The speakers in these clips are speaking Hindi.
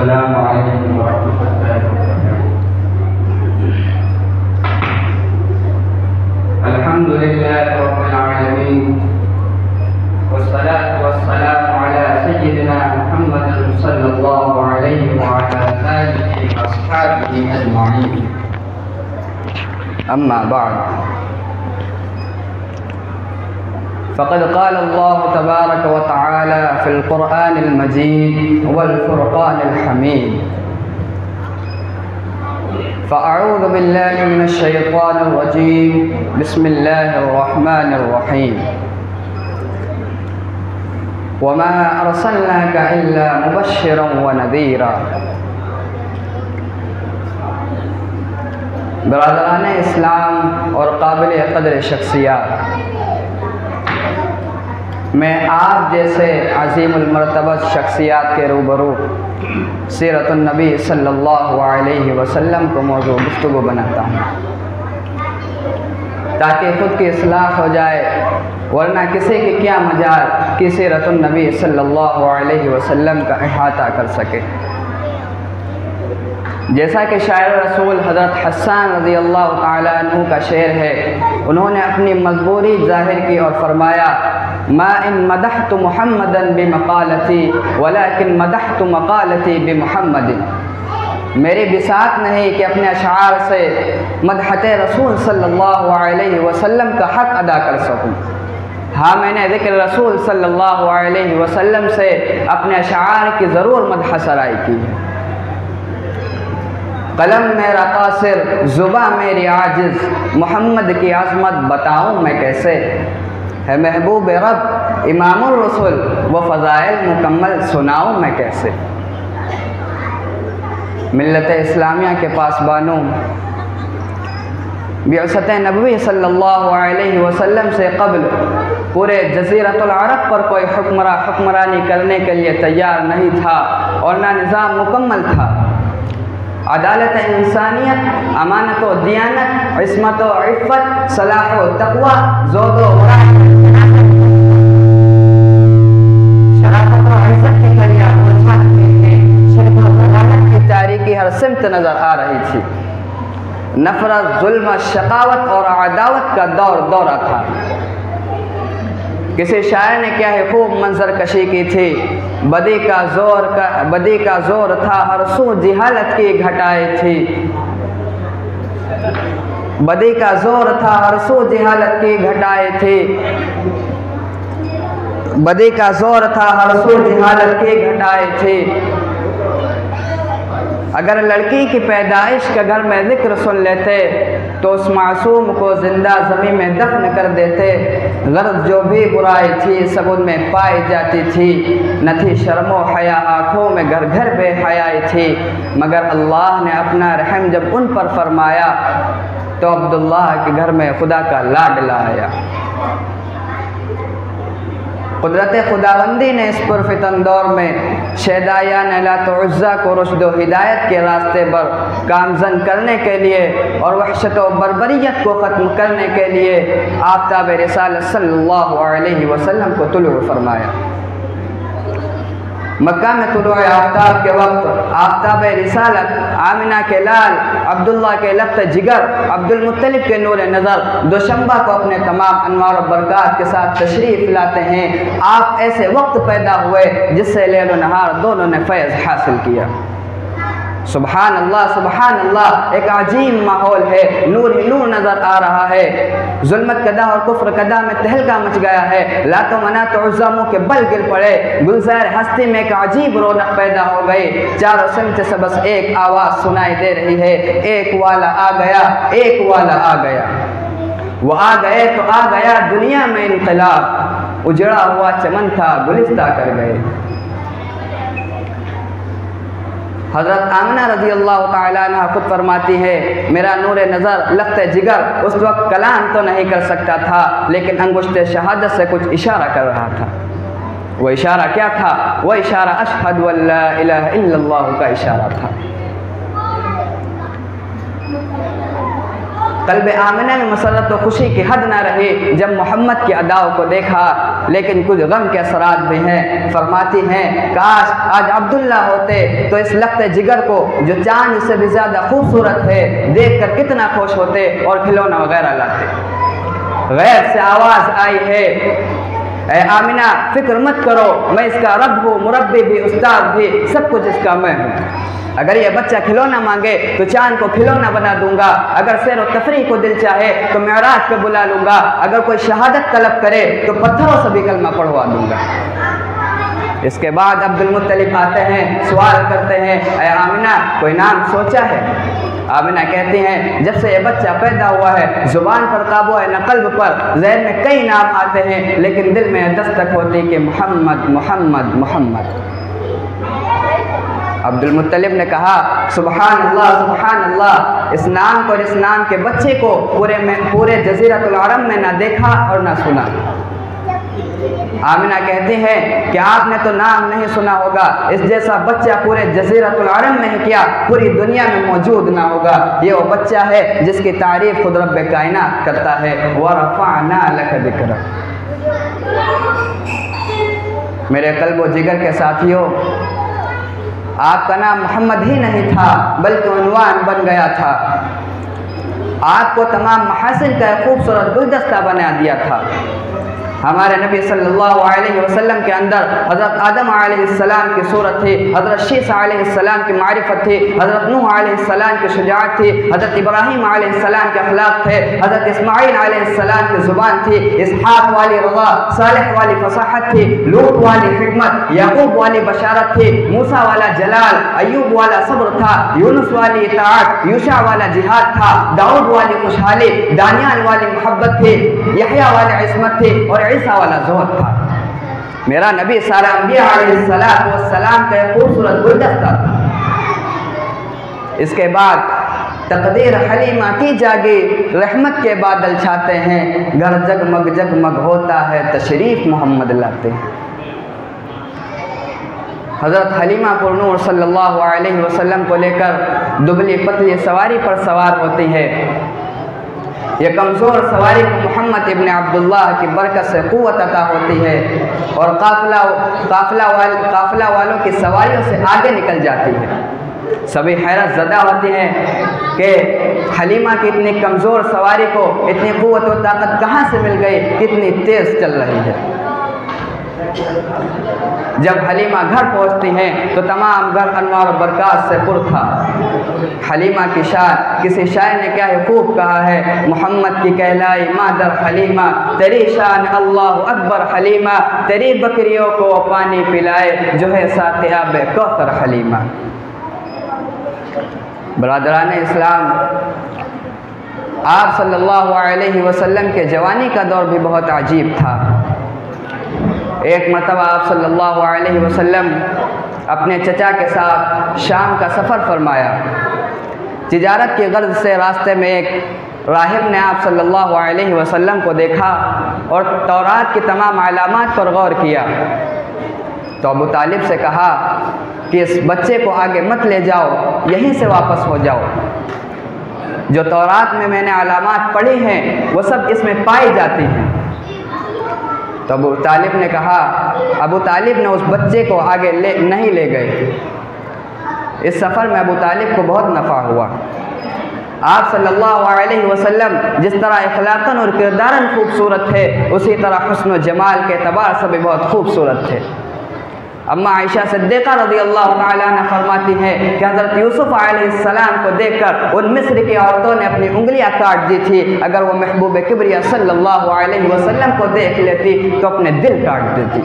अस्सलामु अलैकुम वरहमतुल्लाहि वबरकातुहू। अल्हम्दुलिल्लाहि रब्बिल आलमीन वस्सलातु वस्सलामु अला सय्यिदिना मुहम्मदिन सल्लल्लाहु अलैहि व अला आलिहि व अस्हाबिहि अजमाईन। अम्मा बाद, फ़क़द क़ाल अल्लाहु तबारक व तआला फ़िल क़ुरआनिल मजीद वल फ़ुरक़ानिल हमीद। फ़अऊज़ु बिल्लाहि मिनश शैतानिर रजीम। बिस्मिल्लाहिर रहमानिर रहीम। वमा अरसलनाका इल्ला मुबश्शिरन व नज़ीरा। बरादरान इस्लाम और काबिल क़द्र शख्सियत, मैं आप जैसे अज़ीमुल मर्तबत शख्सियत के रूबरू सीरतुन नबी सल्लल्लाहु अलैहि वसल्लम को मौजू गुफ्तगू बनाता हूँ ताकि ख़ुद की इस्लाह हो जाए, वरना किसी की क्या मजाल कि सीरतुन नबी सल्लल्लाहु अलैहि वसल्लम का इहाता कर सके। जैसा कि शायर रसूल हज़रत हसन रज़ी अल्लाह ताला अन्हु का शेर है, उन्होंने अपनी मजबूरी ज़ाहिर की और फरमाया, मा इन मदहतु मुहम्मदन बिमक़ालती वलाकिन मदहतु मक़ालती बिमुहम्मदिन। मेरी बिसात नहीं कि अपने अशआर से मदहत रसूल सल्लल्लाहु अलैहि वसल्लम का हक़ अदा कर सकूँ। हाँ, मैंने ज़िक्र रसूल सल्लल्लाहु अलैहि वसल्लम से अपने अशआर की ज़रूर मदह सराई की है। कलम मेरा कासिर, ज़ुबां मेरी आजिज़, मोहम्मद की अज़मत बताऊँ मैं कैसे। है महबूब रब इमामुर रसूल, व फ़ज़ाइल मुकम्मल सुनाऊँ मैं कैसे। मिल्लत इस्लामिया के पासबानों, बिअसत नबवी सल्लल्लाहु अलैहि वसल्लम से क़ब्ल पूरे जज़ीरतुल अरब पर कोई हुक्मरानी करने के लिए तैयार नहीं था और ना निज़ाम मुकम्मल था। अदालत इंसानियत, अमानत व दियानत, इस्मत व इफ़्फ़त, सलाह व तक़वा, ज़ोद व वरा, शराफ़त व इज़्ज़त की कलियाँ शिर्क व ज़लालत की तारीकी हर सिमत नज़र आ रही थी। नफ़रत, ज़ुल्म, शक़ावत और अदावत का दौरा था। किसी शायर ने क्या है खूब मंजर कशी की थी। बदी का ज़ोर था, हर सू जिहालत की घटाए थी। बदी का ज़ोर था, हर सू जिहालत की घटाए थी। बदी का ज़ोर था, हर सू जिहालत की घटाए थी। अगर लड़की की पैदाइश का घर में ज़िक्र सुन लेते तो उस मासूम को ज़िंदा ज़मीन में दफन कर देते। गर्ज जो भी बुराई थी सब उनमें पाई जाती थी। न थी शर्मो हया आँखों में, घर घर बेहयाई थी। मगर अल्लाह ने अपना रहम जब उन पर फरमाया तो अब्दुल्लाह के घर में खुदा का लाडला आया। कुदरत खुदाबंदी ने इस पुरफितन दौर में शहदायान लात उज़्ज़ा को रुश्द व हिदायत के रास्ते पर गामज़न करने के लिए और वहशत व बर्बरियत को ख़त्म करने के लिए आफ्ताब रिसालत सल्लल्लाहु अलैहि वसल्लम को तुलू फरमाया। मक्का में तुलू आफ्ताब के वक्त आफ्ताब रिसालत आमिना के लाल, अब्दुल्ला के लफ्त जिगर, अब्दुल मुत्तलिब के नूर नज़र दोशंबा को अपने तमाम अनवार और बरक़ात के साथ तशरीफ़ लाते हैं। आप ऐसे वक्त पैदा हुए जिससे लैल व नहार दोनों ने फैज़ हासिल किया। सुबहान अल्लाह, एक अजीब माहौल है। नूर ही नूर नज़र आ रहा है। जुल्मत कदा और कुफ्र कदा में तहलका मच गया है। लातो मनात उज़्ज़ा के बल गिर पड़े। गुलज़ार हस्ती में एक अजीब रौनक पैदा हो गई। चारों सिमत से बस एक आवाज़ सुनाई दे रही है, एक वाला आ गया, एक वाला आ गया। वो आ गए तो आ गया दुनिया में इनक़िलाब, उजड़ा हुआ चमन था गुलिस्ता कर गए। हज़रत आमिना रज़ी अल्लाह ताला अन्हा खुद फरमाती है, मेरा नूर नज़र लफ्ते जिगर उस वक्त कलाम तो नहीं कर सकता था, लेकिन अंगुश्ते शहादत से कुछ इशारा कर रहा था। वो इशारा क्या था? वो इशारा अशहदु अल्ला इलाहा इल्लल्लाह का इशारा था। क़ल्ब आमिना में मसरत व खुशी की हद न रही जब मोहम्मद की अदाओं को देखा, लेकिन कुछ गम के असरात भी हैं। फरमाती हैं काश आज अब्दुल्ला होते तो इस लख्त जिगर को जो चांद से भी ज़्यादा खूबसूरत है देखकर कितना खुश होते और खिलौना वगैरह लाते। गैर से आवाज़ आई है, ए आमिना फिक्र मत करो, मैं इसका रब हूँ, मुरब्बी भी, उस्ताद भी, सब कुछ इसका मैं हूँ। अगर ये बच्चा खिलौना मांगे तो चांद को खिलौना बना दूंगा, अगर सैर और तफरीह को दिल चाहे तो मेराज पे बुला लूँगा, अगर कोई शहादत तलब करे तो पत्थरों से भी कलमा पढ़वा दूंगा। इसके बाद अब्दुल मुत्तलिब आते हैं, सवाल करते हैं, ए आमिना कोई नाम सोचा है? आमिना कहती हैं जब से ये बच्चा पैदा हुआ है ज़ुबान पर काबू है न कल्ब पर, ज़हन में कई नाम आते हैं लेकिन दिल में दस्तक होती कि मोहम्मद मोहम्मद मोहम्मद। अब्दुल मुत्तलिब ने कहा सुबहान अल्लाह, इस नाम को और इस नाम के बच्चे को पूरे जज़ीरतुल अरब में ना देखा और ना सुना। आमिना कहती हैं कि आपने तो नाम नहीं सुना होगा, इस जैसा बच्चा पूरे जज़ीरतुल अरब में ही क्या पूरी दुनिया में मौजूद ना होगा। ये वो बच्चा है जिसकी तारीफ़ खुद रब्बे कायनात करता है, व रफ़अना लक ज़िक्रक। मेरे कल्ब व जिगर के साथियों, आपका नाम मोहम्मद ही नहीं था बल्कि उन्वान बन गया था। आपको तमाम महासिन का खूबसूरत गुलदस्ता बना दिया था। हमारे नबी सल्लल्लाहु अलैहि वसल्लम के अंदर हज़रत आदम अलैहिस्सलाम की सूरत थी, हज़रत शीस अलैहिस्सलाम की मारिफत थी, हज़रत नूह अलैहिस्सलाम की शुजाअत थी, हज़रत इब्राहीम अलैहिस्सलाम के अखलाक थे, हज़रत इस्माईल अलैहिस्सलाम की ज़ुबान थी, इसहाक़ वाली रज़ा, सालेह वाली फसाहत थी, लूत वाली हिकमत, याकूब वाली बशारत थी, मूसा वाला जलाल, अय्यूब वाला सब्र था, यूनुस वाली इताअत, यूशा वाला जिहाद था, दाऊद वाली खुशहाली, दानियाल वाली मोहब्बत थी, यहया वाली इस्मत थी और ईसा वाला ज़ोहद था। मेरा नबी सारा अंबिया अलैहिस्सलाम का खूबसूरत गुलदस्ता था। इसके बाद तकदीर हलीमा की जागी, रहमत के बादल छाते हैं, घर जगमग जगमग होता है, तशरीफ मोहम्मद लाते हैं। हज़रत हलीमा पुरनूर सल्लल्लाहु अलैहि वसल्लम को लेकर दुबली पतली सवारी पर सवार होती है। ये कमज़ोर सवारी को मोहम्मद इब्न अब्दुल्लाह की बरकत से क़ुव्वत अता होती है और काफ़िला वालों की सवारियों से आगे निकल जाती है। सभी हैरत ज़दा होते हैं कि हलीमा की इतनी कमज़ोर सवारी को इतनी क़ुव्वत और ताकत कहाँ से मिल गई, कितनी तेज़ चल रही है। जब हलीमा घर पहुंचती हैं तो तमाम घर अनवार और बरक़ात से पुर था। हलीमा की शान, किसी शायर ने क्या है खूब कहा है, मोहम्मद की कहलाई मादर हलीमा, तेरी शान अल्लाह अकबर हलीमा, तेरी बकरियों को पानी पिलाए जो है साक़ियाब कौसर हलीमा। बरादरान इस्लाम, आप सल्लल्लाहु अलैहि वसल्लम के जवानी का दौर भी बहुत अजीब था। एक मरतबा आप सल्लल्लाहु अलैहि वसल्लम अपने चचा के साथ शाम का सफ़र फरमाया। तिजारत की गर्ज से रास्ते में एक राहिब ने आप सल्लल्लाहु अलैहि वसल्लम को देखा और तौरात की तमाम अलामात पर गौर किया। तो अबू तालिब से कहा कि इस बच्चे को आगे मत ले जाओ, यहीं से वापस हो जाओ। जो तौरात में मैंने अलामात पढ़ी हैं वो सब इसमें पाई जाती हैं। तो अबू तालिब ने कहा, अबू तालिब ने उस बच्चे को आगे नहीं ले गए। इस सफ़र में अबू तालिब को बहुत नफ़ा हुआ। आप सल्लल्लाहु अलैहि वसल्लम जिस तरह इखलाक़न और किरदारन खूबसूरत थे, उसी तरह हुस्न व जमाल के एतबार से भी बहुत खूबसूरत थे। अम्मा आयशा सिद्दीक़ा रज़ियल्लाहु तआला अन्हा फरमाती हैं कि हज़रत यूसुफ़ अलैहिस्सलाम को देखकर उन मिस्र की औरतों ने अपनी उंगलियां काट दी थी। अगर वो महबूब किबरिया सल्लल्लाहु अलैहि वसल्लम को देख लेती तो अपने दिल काट देती।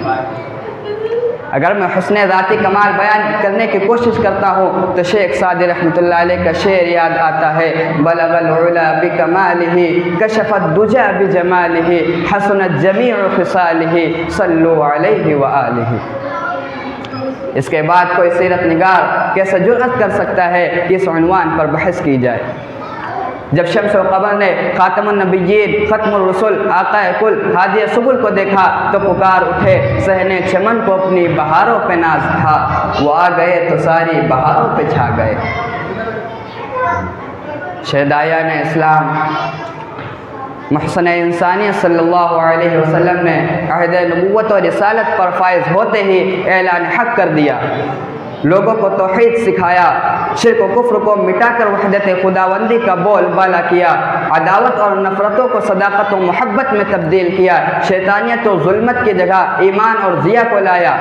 अगर मैं हुस्न ज़ाती कमाल बयान करने की कोशिश करता हूँ तो शेख सादी रहमतुल्लाह अलैह का शेर याद आता है, बलगल उला बिकमालिही कशफत दुजा बिजमालिही हसनत जमीउ खिसालिही सल्लु अलैहि व आलिही। इसके बाद कोई सीरत निगार कैसे जुर्अत कर सकता है कि इस उन्वान पर बहस की जाए। जब शम्स व कमर ने खातमुन नबिय्यीन, खत्मुर रसूल, आक़ाए कुल, हादिए सुबुल को देखा तो पुकार उठे, सहने चमन को अपनी बहारों पे नाज था, वो आ गए तो सारी बहारों पे छा गए। शहदायान इस्लाम, मुहसन इंसानियत सल्लल्लाहु अलैहि वसल्लम ने अहद नबुव्वत और रिसालत पर फायज होते ही ऐलान हक कर दिया, लोगों को तौहीद सिखाया, शिर्क व कुफ्र को मिटाकर वहदत खुदावंदी का बोल बाला किया, अदावत और नफ़रतों को सदाकत व मोहब्बत में तब्दील किया, शैतानियत और जुल्मत की जगह ईमान और ज़िया को लाया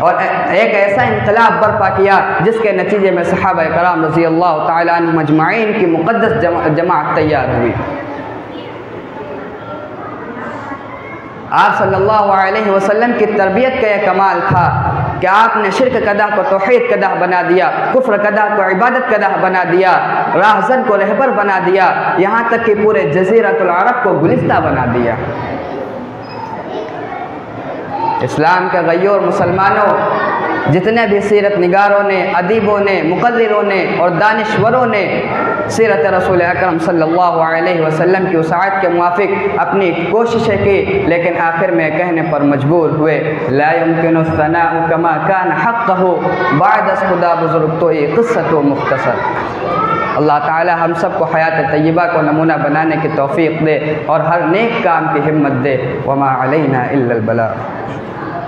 और एक ऐसा इनकलाब बर्पा किया जिसके नतीजे में सहाबा कराम रज़ी अल्लाह तआला अन्हुम अजमाइन की मुक़द्दस जमाअत तैयार हुई। आप सल्लल्लाहु अलैहि वसल्लम की तरबियत का यह कमाल था कि आपने शिर्क कदा को तौहीद कदा बना दिया, कुफ्र कदा को इबादत कदा बना दिया, राहज़न को रहबर बना दिया, यहाँ तक कि पूरे जज़ीरतुल अरब को गुलिस्ता बना दिया। इस्लाम के गय्योर मुसलमानों, जितने भी सीरत निगारों ने, अदीबों ने, मुक़र्रिरों ने और दानिश्वरों ने सीरत रसूल अकरम सल्लल्लाहु अलैहि वसल्लम की वसाअत के मुवाफ़िक अपनी कोशिशें की, लेकिन आखिर में कहने पर मजबूर हुए, ला युमकिनु सनाउ कमा कान हक़्क़हु बाद अज़ खुदा बुज़ुर्ग तो ये क़िस्सत व मुख़्तसर। अल्लाह ताला हम सब को हयात तय्यबा को नमूना बनाने की तौफ़ीक़ दे और हर नेक काम की हिम्मत दे। वमा अलैना इल्लल बलाग।